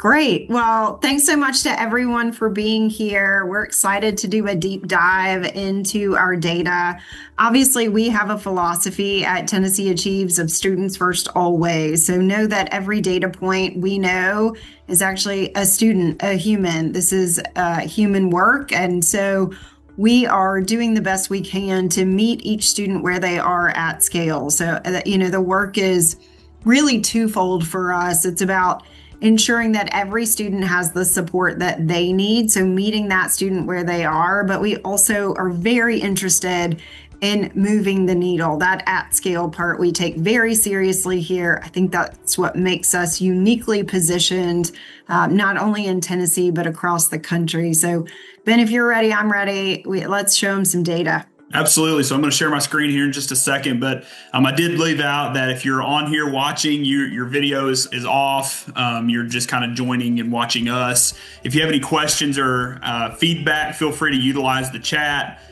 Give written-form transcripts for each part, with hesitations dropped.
Great. Well, thanks so much to everyone for being here. We're excited to do a deep dive into our data. Obviously, we have a philosophy at Tennessee Achieves of students first always. So know that every data point we know is actually a student, a human. This is human work. And so we are doing the best we can to meet each student where they are at scale. So, the work is really twofold for us. It's about ensuring that every student has the support that they need. So meeting that student where they are, but we also are very interested in moving the needle. That at scale part we take very seriously here. I think that's what makes us uniquely positioned, not only in Tennessee, but across the country. So Ben, if you're ready, I'm ready. Let's show them some data. Absolutely. So I'm going to share my screen here in just a second, but I did leave out that if you're on here watching, your video is off. You're just kind of joining and watching us. If you have any questions or feedback, feel free to utilize the chat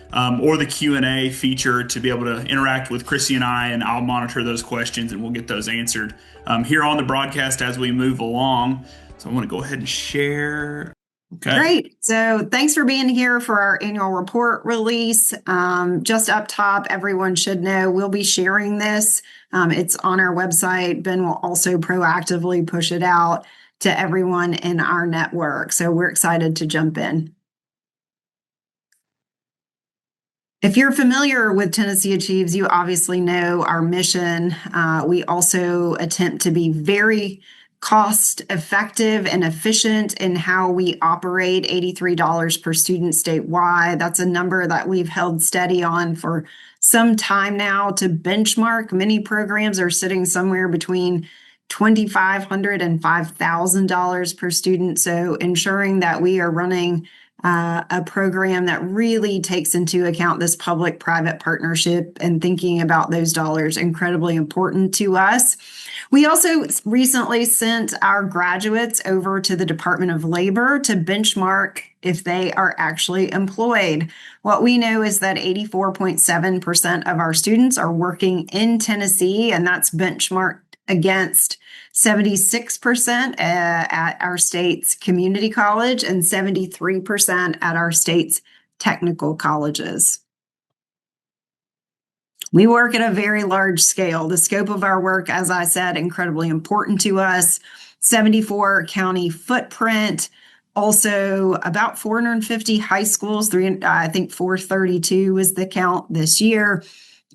or the Q&A feature to be able to interact with Krissy and I'll monitor those questions and we'll get those answered here on the broadcast as we move along. So I want to go ahead and share. Okay. Great. So thanks for being here for our annual report release. Just up top, everyone should know we'll be sharing this. It's on our website. Ben will also proactively push it out to everyone in our network. So we're excited to jump in. If you're familiar with Tennessee Achieves, you obviously know our mission. We also attempt to be very cost effective and efficient in how we operate. $83 per student statewide. That's a number that we've held steady on for some time now to benchmark. Many programs are sitting somewhere between $2,500 and $5,000 per student. So ensuring that we are running a program that really takes into account this public-private partnership and thinking about those dollars, incredibly important to us. We also recently sent our graduates over to the Department of Labor to benchmark if they are actually employed. What we know is that 84.7% of our students are working in Tennessee, and that's benchmarked against 76% at our state's community college and 73% at our state's technical colleges. We work at a very large scale. The scope of our work, as I said, incredibly important to us. 74 county footprint, also about 450 high schools. I think 432 was the count this year.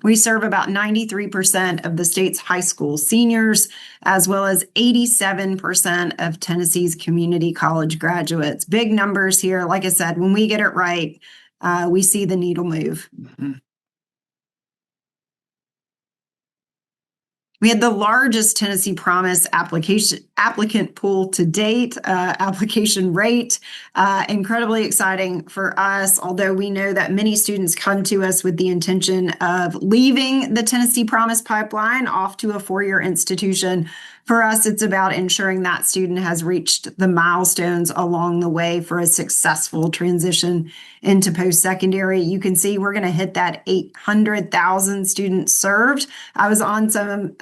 We serve about 93% of the state's high school seniors, as well as 87% of Tennessee's community college graduates. Big numbers here. Like I said, when we get it right, we see the needle move. Mm-hmm. We had the largest Tennessee Promise applicant pool to date, application rate, incredibly exciting for us, although we know that many students come to us with the intention of leaving the Tennessee Promise pipeline off to a four-year institution. For us, it's about ensuring that student has reached the milestones along the way for a successful transition into post-secondary. You can see we're going to hit that 800,000 students served. I was on something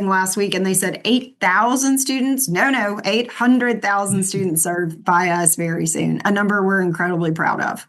last week and they said 8,000 students. No, 800,000 students served by us very soon, a number we're incredibly proud of.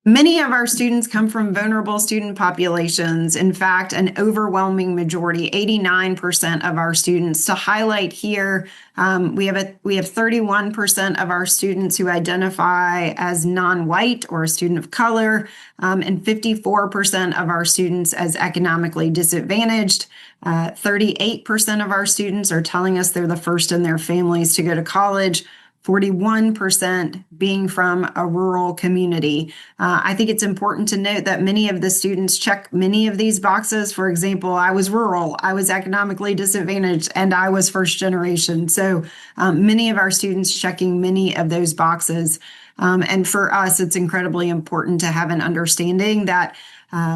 Many of our students come from vulnerable student populations. In fact, an overwhelming majority, 89% of our students. To highlight here, we have 31% of our students who identify as non-white or a student of color, and 54% of our students as economically disadvantaged. 38% of our students are telling us they're the first in their families to go to college. 41% being from a rural community. I think it's important to note that many of the students check many of these boxes. For example, I was rural, I was economically disadvantaged, and I was first generation. So many of our students checking many of those boxes. And for us, it's incredibly important to have an understanding that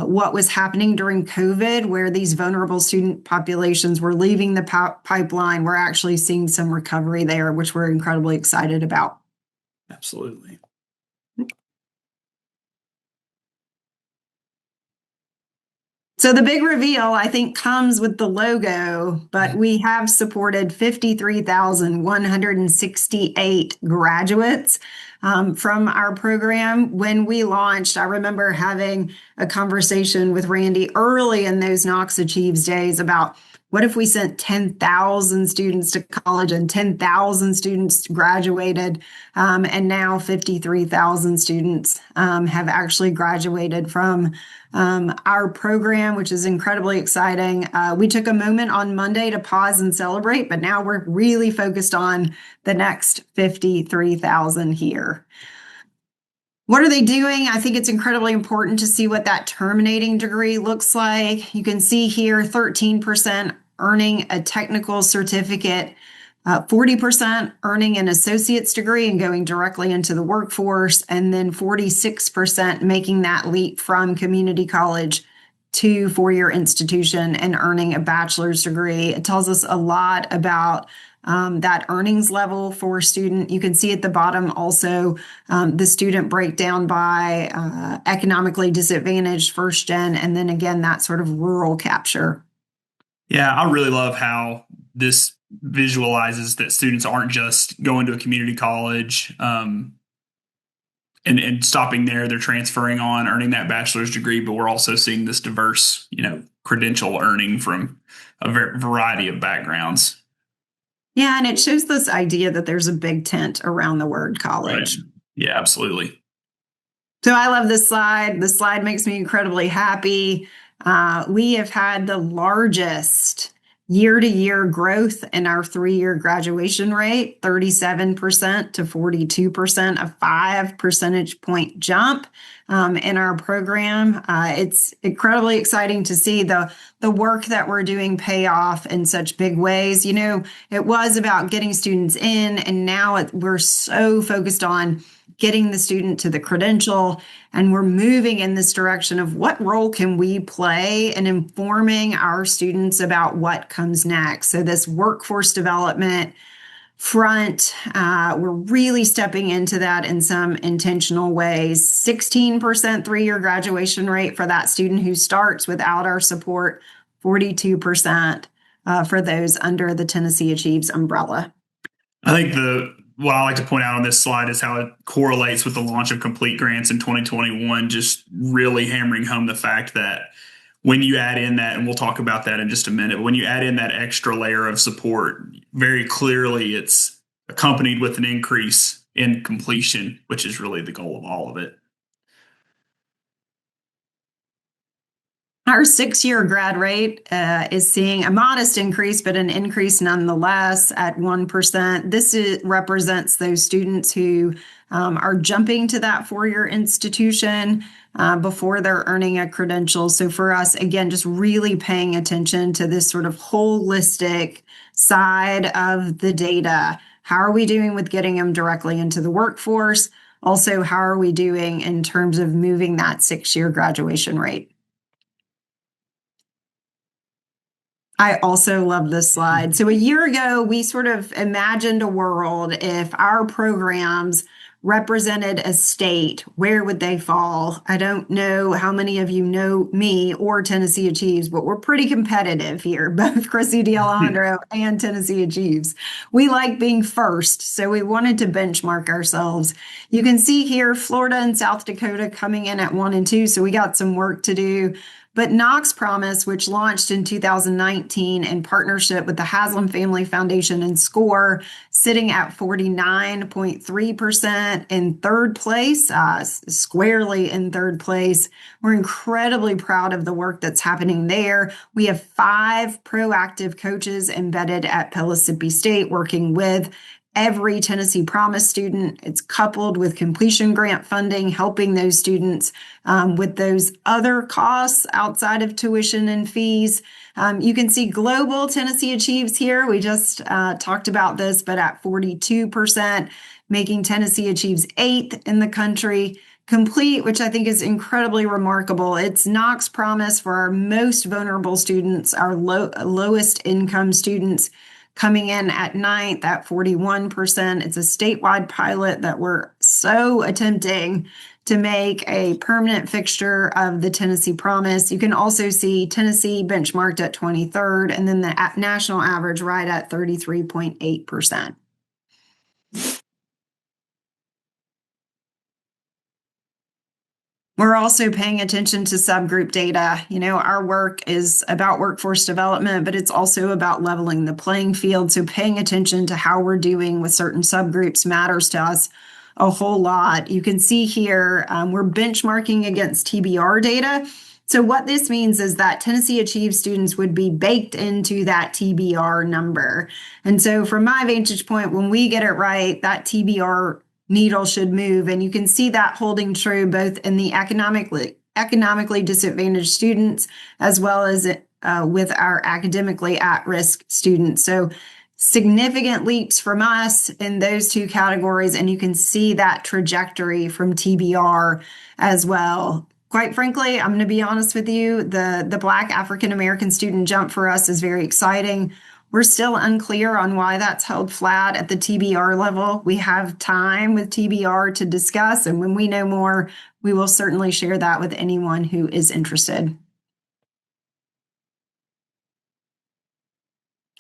what was happening during COVID, where these vulnerable student populations were leaving the pipeline, we're actually seeing some recovery there, which we're incredibly excited about. Absolutely. So the big reveal, I think, comes with the logo, but we have supported 53,168 graduates from our program. When we launched, I remember having a conversation with Randy early in those tnAchieves days about what if we sent 10,000 students to college and 10,000 students graduated, and now 53,000 students have actually graduated from our program, which is incredibly exciting. We took a moment on Monday to pause and celebrate, but now we're really focused on the next 53,000 here. What are they doing? I think it's incredibly important to see what that terminating degree looks like. You can see here 13% earning a technical certificate, 40% earning an associate's degree and going directly into the workforce, and then 46% making that leap from community college to four-year institution and earning a bachelor's degree. It tells us a lot about that earnings level for student. You can see at the bottom also the student breakdown by economically disadvantaged first gen, and then again, that sort of rural capture. Yeah, I really love how this visualizes that students aren't just going to a community college and stopping there. They're transferring on, earning that bachelor's degree, but we're also seeing this diverse, credential earning from a variety of backgrounds. Yeah, and it shows this idea that there's a big tent around the word college. Right. Yeah, absolutely. So I love this slide. This slide makes me incredibly happy. We have had the largest year-to-year growth in our three-year graduation rate, 37% to 42%, a 5 percentage point jump in our program. It's incredibly exciting to see the work that we're doing pay off in such big ways. It was about getting students in, and now we're so focused on getting the student to the credential, and we're moving in this direction of what role can we play in informing our students about what comes next. So this workforce development front, we're really stepping into that in some intentional ways. 16% three-year graduation rate for that student who starts without our support, 42% for those under the tnAchieves umbrella. I think what I like to point out on this slide is how it correlates with the launch of complete grants in 2021, just really hammering home the fact that when you add in that, and we'll talk about that in just a minute, when you add in that extra layer of support, very clearly it's accompanied with an increase in completion, which is really the goal of all of it. Our 6-year grad rate is seeing a modest increase, but an increase nonetheless at 1%. This represents those students who are jumping to that four-year institution before they're earning a credential. So for us, again, just really paying attention to this sort of holistic side of the data. How are we doing with getting them directly into the workforce? Also, how are we doing in terms of moving that 6-year graduation rate? I also love this slide. So a year ago, we sort of imagined a world if our programs represented a state, where would they fall? I don't know how many of you know me or tnAchieves, but we're pretty competitive here, both Krissy DeAlejandro and tnAchieves. We like being first, so we wanted to benchmark ourselves. You can see here Florida and South Dakota coming in at 1 and 2, so we got some work to do. But Knox Promise, which launched in 2019 in partnership with the Haslam Family Foundation and SCORE, sitting at 49.3% in third place, squarely in third place. We're incredibly proud of the work that's happening there. We have 5 proactive coaches embedded at Pellissippi State working with every Tennessee Promise student. It's coupled with completion grant funding, helping those students with those other costs outside of tuition and fees. You can see global tnAchieves here. We just talked about this, but at 42%, making tnAchieves 8th in the country. Complete, which I think is incredibly remarkable. It's Knox Promise for our most vulnerable students, our lowest income students, coming in at 9th at 41%. It's a statewide pilot that we're so attempting to make a permanent fixture of the Tennessee Promise. You can also see Tennessee benchmarked at 23rd, and then the national average right at 33.8%. We're also paying attention to subgroup data. Our work is about workforce development, but it's also about leveling the playing field. So paying attention to how we're doing with certain subgroups matters to us a whole lot. You can see here, we're benchmarking against TBR data. So what this means is that Tennessee Achieves students would be baked into that TBR number. And so from my vantage point, when we get it right, that TBR needle should move. And you can see that holding true both in the economically disadvantaged students as well as with our academically at-risk students. So significant leaps from us in those two categories. And you can see that trajectory from TBR as well. Quite frankly, I'm going to be honest with you, the Black African American student jump for us is very exciting. We're still unclear on why that's held flat at the TBR level. We have time with TBR to discuss, and when we know more, we will certainly share that with anyone who is interested.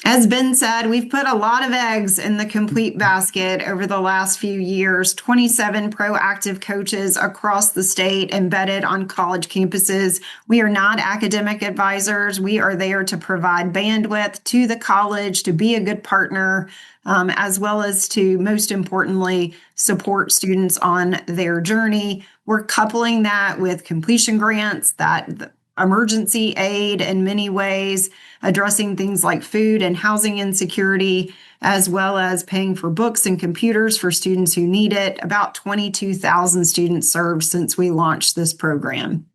As Ben said, we've put a lot of eggs in the complete basket over the last few years. 27 proactive coaches across the state embedded on college campuses. We are not academic advisors. We are there to provide bandwidth to the college, to be a good partner, as well as to, most importantly, support students on their journey. We're coupling that with completion grants, that emergency aid in many ways, addressing things like food and housing insecurity, as well as paying for books and computers for students who need it. About 22,000 students served since we launched this program.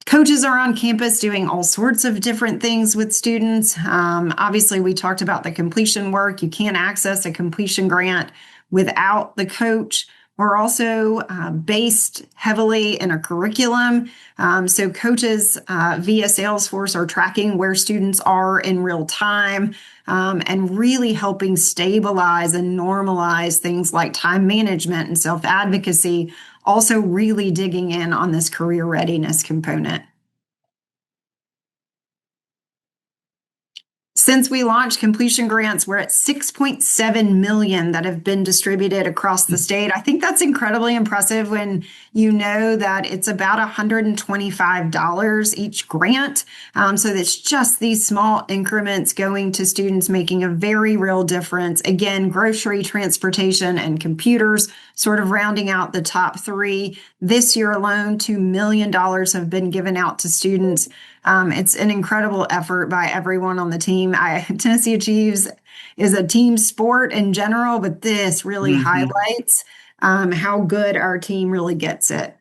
Coaches are on campus doing all sorts of different things with students. Obviously, we talked about the completion work. You can't access a completion grant without the coach. We're also based heavily in a curriculum. So coaches via Salesforce are tracking where students are in real time and really helping stabilize and normalize things like time management and self-advocacy, also really digging in on this career readiness component. Since we launched completion grants, we're at 6.7 million that have been distributed across the state. I think that's incredibly impressive when you know that it's about $125 each grant. So that's just these small increments going to students, making a very real difference. Again, grocery, transportation, and computers sort of rounding out the top three. This year alone, $2 million have been given out to students. It's an incredible effort by everyone on the team. Tennessee Achieves is a team sport in general, but this really highlights how good our team really gets it.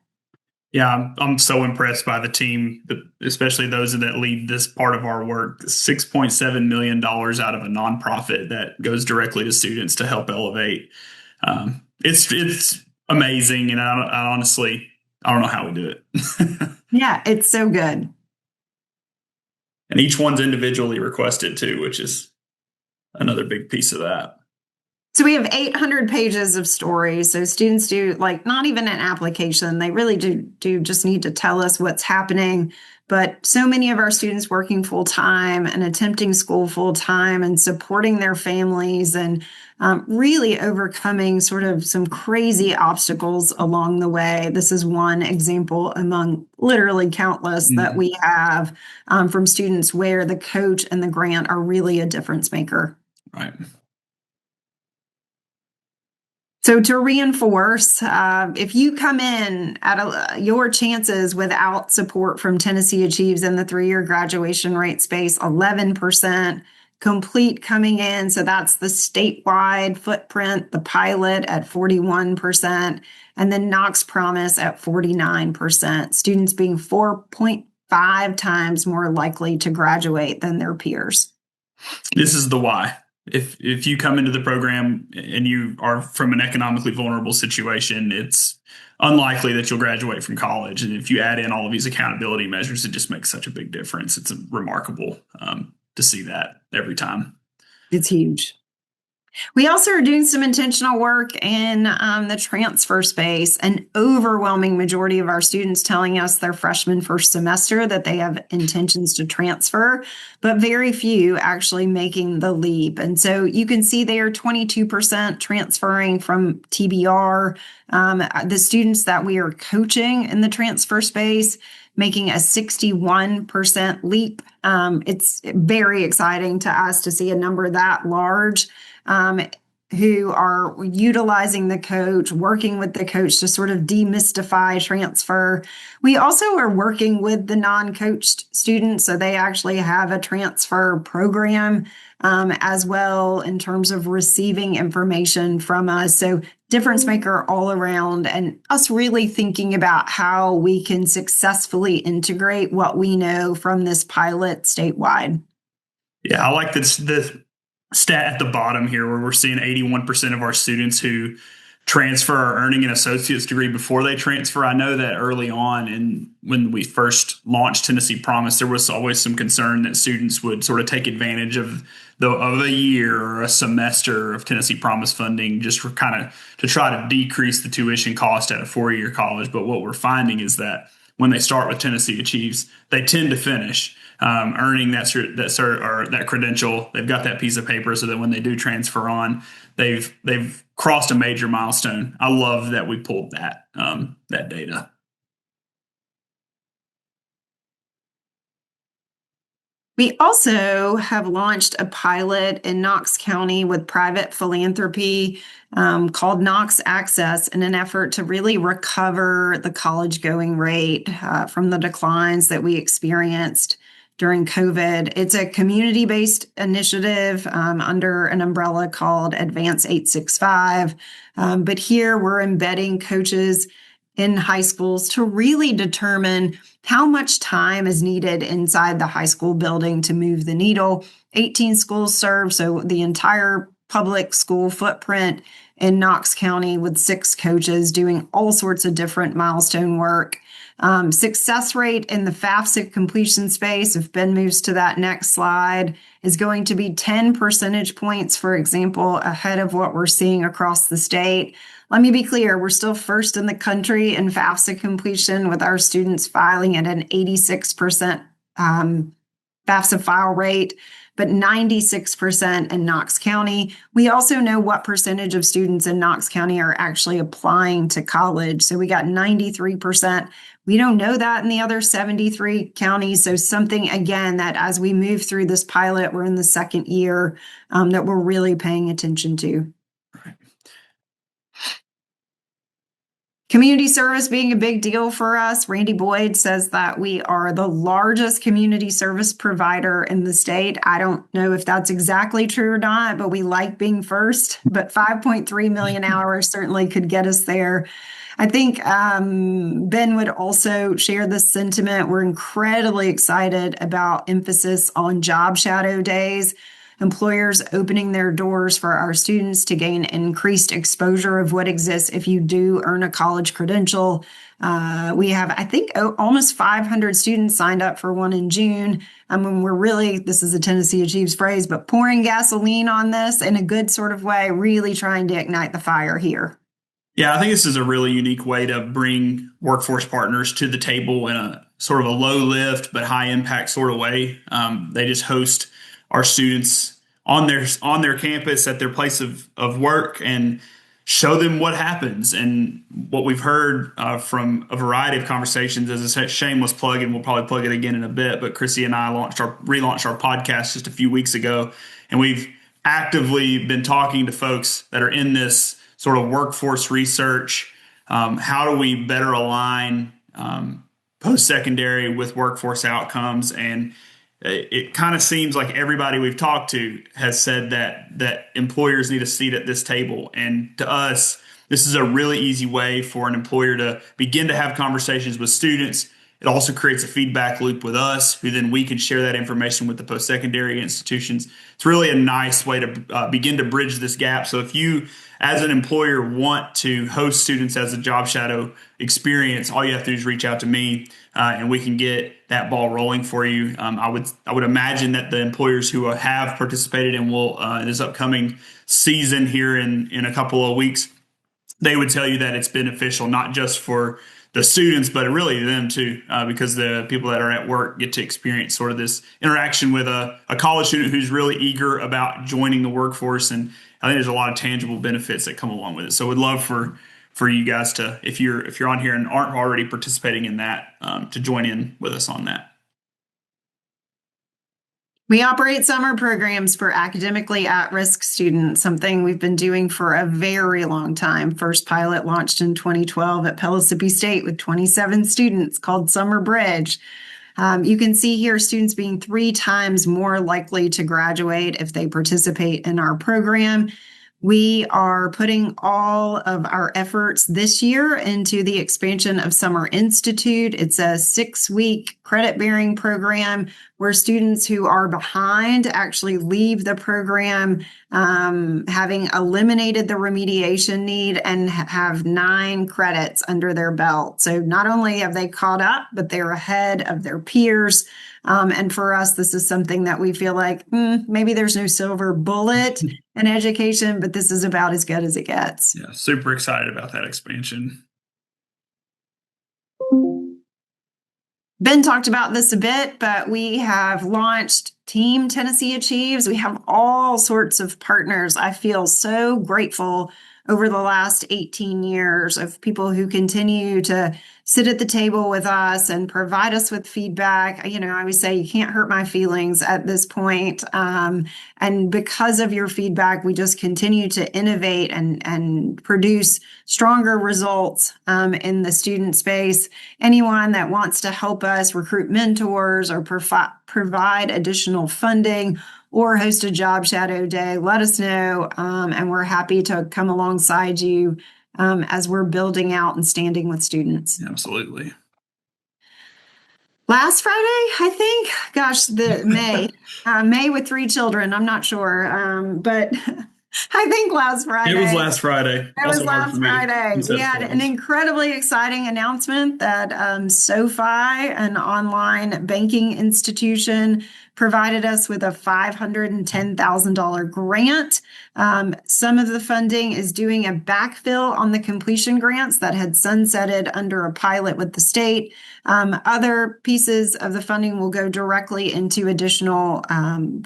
Yeah, I'm so impressed by the team, especially those that lead this part of our work. $6.7 million out of a nonprofit that goes directly to students to help elevate. It's amazing, and I honestly don't know how we do it. Yeah, it's so good. And each one's individually requested too, which is another big piece of that. So we have 800 pages of stories. So students do not even an application. They really do just need to tell us what's happening. But so many of our students working full time and attempting school full time and supporting their families and really overcoming sort of some crazy obstacles along the way. This is one example among literally countless that we have from students where the coach and the grant are really a difference maker. Right. So to reinforce, if you come in at your chances without support from Tennessee Achieves in the 3-year graduation rate space, 11%, complete coming in. So that's the statewide footprint, the pilot at 41%, and then Knox Promise at 49%, students being 4.5 times more likely to graduate than their peers. This is the why. If you come into the program and you are from an economically vulnerable situation, it's unlikely that you'll graduate from college. And if you add in all of these accountability measures, it just makes such a big difference. It's remarkable to see that every time. It's huge. We also are doing some intentional work in the transfer space. An overwhelming majority of our students telling us their freshman first semester that they have intentions to transfer, but very few actually making the leap. And so you can see they are 22% transferring from TBR. The students that we are coaching in the transfer space making a 61% leap. It's very exciting to us to see a number that large. Who are utilizing the coach, working with the coach to sort of demystify transfer. We also are working with the non-coached students, so they actually have a transfer program as well in terms of receiving information from us. So difference maker all around, and us really thinking about how we can successfully integrate what we know from this pilot statewide. Yeah, I like the stat at the bottom here where we're seeing 81% of our students who transfer are earning an associate's degree before they transfer. I know that early on, and when we first launched Tennessee Promise, there was always some concern that students would sort of take advantage of a year or a semester of Tennessee Promise funding just for kind of to try to decrease the tuition cost at a 4-year college. But what we're finding is that when they start with Tennessee Achieves, they tend to finish earning that cert or that credential. They've got that piece of paper so that when they do transfer on, they've crossed a major milestone. I love that we pulled that data. We also have launched a pilot in Knox County with private philanthropy called Knox Access in an effort to really recover the college going rate from the declines that we experienced during COVID. It's a community-based initiative under an umbrella called Advance 865. But here we're embedding coaches in high schools to really determine how much time is needed inside the high school building to move the needle. 18 schools served, so the entire public school footprint in Knox County with 6 coaches doing all sorts of different milestone work. Success rate in the FAFSA completion space, if Ben moves to that next slide, is going to be 10 percentage points, for example, ahead of what we're seeing across the state. Let me be clear, we're still first in the country in FAFSA completion with our students filing at an 86% FAFSA file rate, but 96% in Knox County. We also know what percentage of students in Knox County are actually applying to college. So we got 93%. We don't know that in the other 73 counties. So something, again, that as we move through this pilot, we're in the second year, that we're really paying attention to. Community service being a big deal for us. Randy Boyd says that we are the largest community service provider in the state. I don't know if that's exactly true or not, but we like being first. But 5.3 million hours certainly could get us there. I think Ben would also share this sentiment. We're incredibly excited about emphasis on job shadow days. Employers opening their doors for our students to gain increased exposure of what exists if you do earn a college credential. We have, I think, almost 500 students signed up for one in June. I mean, we're really, this is a Tennessee Achieves phrase, but pouring gasoline on this in a good sort of way, really trying to ignite the fire here. Yeah, I think this is a really unique way to bring workforce partners to the table in a sort of a low lift but high impact sort of way. They just host our students on their campus at their place of work and show them what happens. And what we've heard from a variety of conversations as a shameless plug, and we'll probably plug it again in a bit, but Krissy and I relaunched our podcast just a few weeks ago, and we've actively been talking to folks that are in this sort of workforce research. How do we better align post-secondary with workforce outcomes? And it kind of seems like everybody we've talked to has said that employers need a seat at this table. And to us, this is a really easy way for an employer to begin to have conversations with students, It also creates a feedback loop with us, who then we can share that information with the post-secondary institutions. It's really a nice way to begin to bridge this gap. So if you, as an employer, want to host students as a job shadow experience, all you have to do is reach out to me, and we can get that ball rolling for you. I would imagine that the employers who have participated and will in this upcoming season here in a couple of weeks, they would tell you that it's beneficial not just for the students, but really them too, because the people that are at work get to experience sort of this interaction with a college student who's really eager about joining the workforce. And I think there's a lot of tangible benefits that come along with it. So we'd love for you guys to, if you're on here and aren't already participating in that, to join in with us on that. We operate summer programs for academically at-risk students, something we've been doing for a very long time. First pilot launched in 2012 at Pellissippi State with 27 students, called Summer Bridge. You can see here students being 3 times more likely to graduate if they participate in our program. We are putting all of our efforts this year into the expansion of Summer Institute. It's a 6-week credit-bearing program where students who are behind actually leave the program having eliminated the remediation need and have 9 credits under their belt. So not only have they caught up, but they're ahead of their peers. And for us, this is something that we feel like maybe there's no silver bullet in education, but this is about as good as it gets. Yeah, super excited about that expansion. Ben talked about this a bit, but we have launched Team Tennessee Achieves. We have all sorts of partners. I feel so grateful over the last 18 years of people who continue to sit at the table with us and provide us with feedback. You know, I always say you can't hurt my feelings at this point. And because of your feedback, we just continue to innovate and produce stronger results in the student space. Anyone that wants to help us recruit mentors or provide additional funding or host a job shadow day, let us know. And we're happy to come alongside you as we're building out and standing with students. Absolutely. Last Friday, I think, gosh, May with 3 children. I'm not sure, but I think last Friday. It was last Friday. It was last Friday. We had an incredibly exciting announcement that SoFi, an online banking institution, provided us with a $510,000 grant. Some of the funding is doing a backfill on the completion grants that had sunsetted under a pilot with the state. Other pieces of the funding will go directly into additional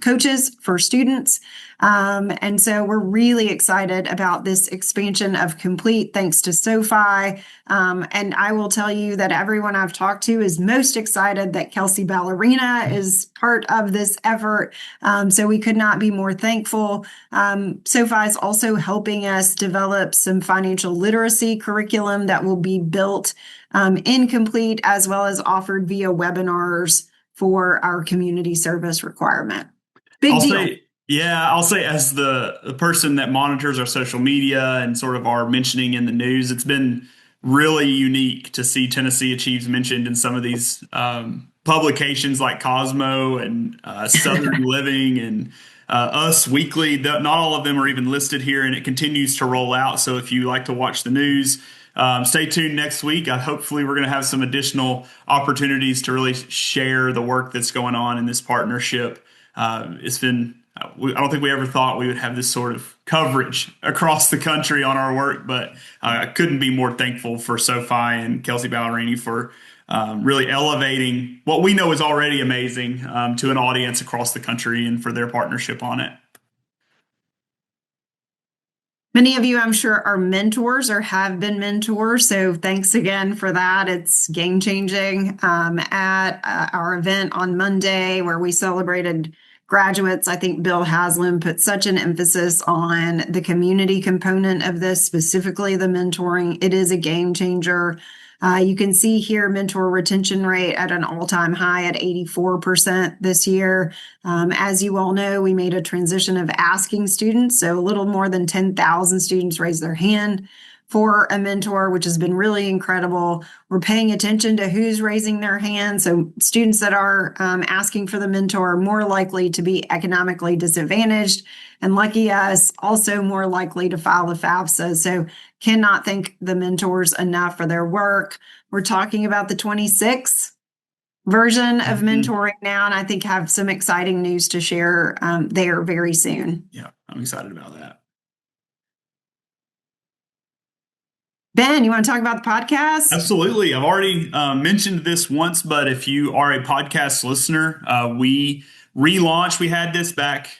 coaches for students. And so we're really excited about this expansion of Complete thanks to SoFi. And I will tell you that everyone I've talked to is most excited that Kelsey Ballerina is part of this effort. So we could not be more thankful. SoFi is also helping us develop some financial literacy curriculum that will be built in Complete, as well as offered via webinars for our community service requirement. Big deal. I'll say as the person that monitors our social media and sort of our mentioning in the news, it's been really unique to see Tennessee Achieves mentioned in some of these publications like Cosmo and Southern Living and Us Weekly. Not all of them are even listed here, and it continues to roll out. So if you like to watch the news, stay tuned next week. Hopefully we're going to have some additional opportunities to really share the work that's going on in this partnership. It's been I don't think we ever thought we would have this sort of coverage across the country on our work, but I couldn't be more thankful for SoFi and Kelsey Ballerini for really elevating what we know is already amazing to an audience across the country, and for their partnership on it. Many of you, I'm sure, are mentors or have been mentors. So thanks again for that. It's game changing. At our event on Monday, where we celebrated graduates, I think Bill Haslam put such an emphasis on the community component of this, specifically the mentoring. It is a game changer. You can see here mentor retention rate at an all-time high at 84% this year. As you all know, we made a transition of asking students, so a little more than 10,000 students raised their hand for a mentor, which has been really incredible. We're paying attention to who's raising their hand. So students that are asking for the mentor are more likely to be economically disadvantaged, and lucky us, also more likely to file the FAFSA. So cannot thank the mentors enough for their work. We're talking about the 26 version of mentoring now, and I think have some exciting news to share there very soon. Yeah, I'm excited about that. Ben, you want to talk about the podcast? Absolutely. I've already mentioned this once, but if you are a podcast listener, we relaunched. We had this back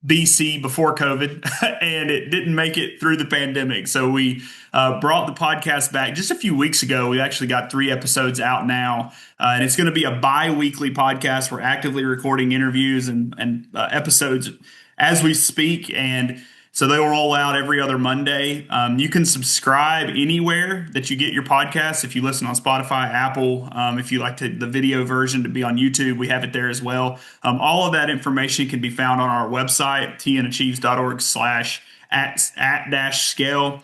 BC before COVID, and it didn't make it through the pandemic. So we brought the podcast back just a few weeks ago. We actually got 3 episodes out now, and it's going to be a bi-weekly podcast. We're actively recording interviews and episodes as we speak, and so they will roll out every other Monday. You can subscribe anywhere that you get your podcasts. If you listen on Spotify, Apple, if you like the video version to be on YouTube, we have it there as well. All of that information can be found on our website, tnAchieves.org/at-scale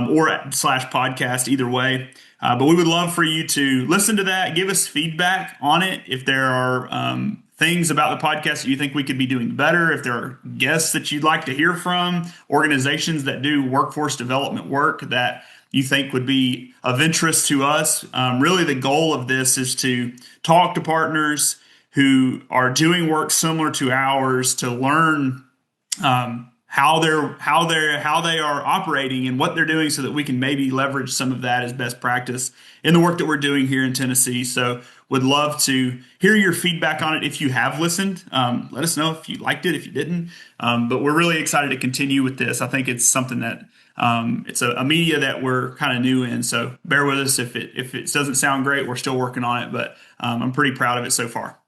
or /podcast, either way. But we would love for you to listen to that, give us feedback on it. If there are things about the podcast that you think we could be doing better, if there are guests that you'd like to hear from, organizations that do workforce development work that you think would be of interest to us. Really, the goal of this is to talk to partners who are doing work similar to ours to learn how they are operating and what they're doing, so that we can maybe leverage some of that as best practice in the work that we're doing here in Tennessee. So would love to hear your feedback on it. If you have listened, let us know if you liked it, if you didn't. But we're really excited to continue with this. I think it's something that it's a media that we're kind of new in. So bear with us if it doesn't sound great. We're still working on it, but I'm pretty proud of it so far.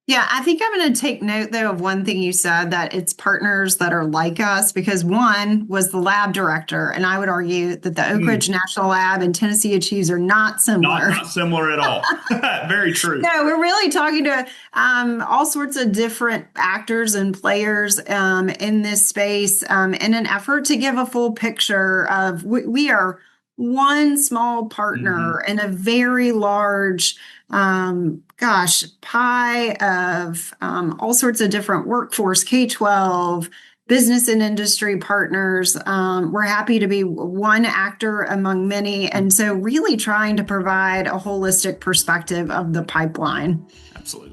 Yeah, I think I'm going to take note, though, of one thing you said, that it's partners that are like us, because one was the lab director, and I would argue that the Oak Ridge National Lab and tNAchieves are not similar. Not similar at all. Very true. No, we're really talking to all sorts of different actors and players in this space in an effort to give a full picture of we are one small partner in a very large pie of all sorts of different workforce, K-12, business and industry partners. We're happy to be one actor among many. And so really trying to provide a holistic perspective of the pipeline. Absolutely.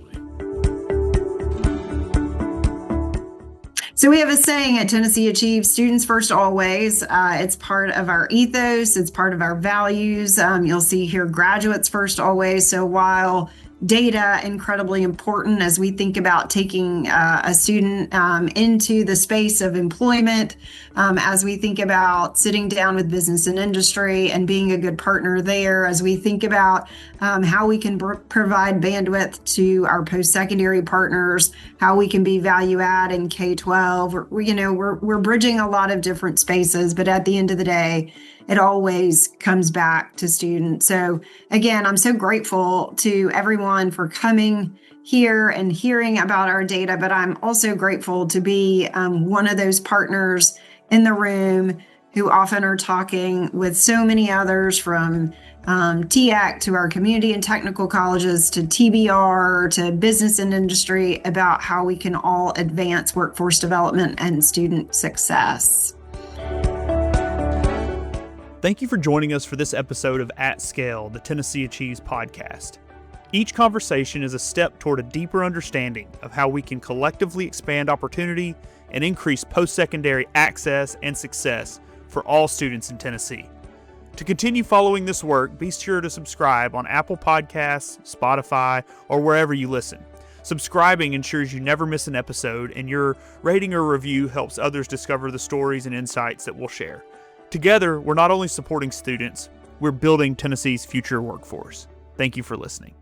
So we have a saying at tnAchieves, students first always. It's part of our ethos. It's part of our values. You'll see here graduates first always. So while data incredibly important as we think about taking a student into the space of employment, as we think about sitting down with business and industry and being a good partner there, as we think about how we can provide bandwidth to our post-secondary partners, how we can be value add in K-12. We're bridging a lot of different spaces, but at the end of the day, it always comes back to students. So again, I'm so grateful to everyone for coming here and hearing about our data, but I'm also grateful to be one of those partners in the room who often are talking with so many others, from TAC to our community and technical colleges to TBR to business and industry, about how we can all advance workforce development and student success. Thank you for joining us for this episode of At Scale, the tnAchieves podcast. Each conversation is a step toward a deeper understanding of how we can collectively expand opportunity and increase post-secondary access and success for all students in Tennessee. To continue following this work, be sure to subscribe on Apple Podcasts, Spotify, or wherever you listen. Subscribing ensures you never miss an episode, and your rating or review helps others discover the stories and insights that we'll share. Together, we're not only supporting students, we're building Tennessee's future workforce. Thank you for listening.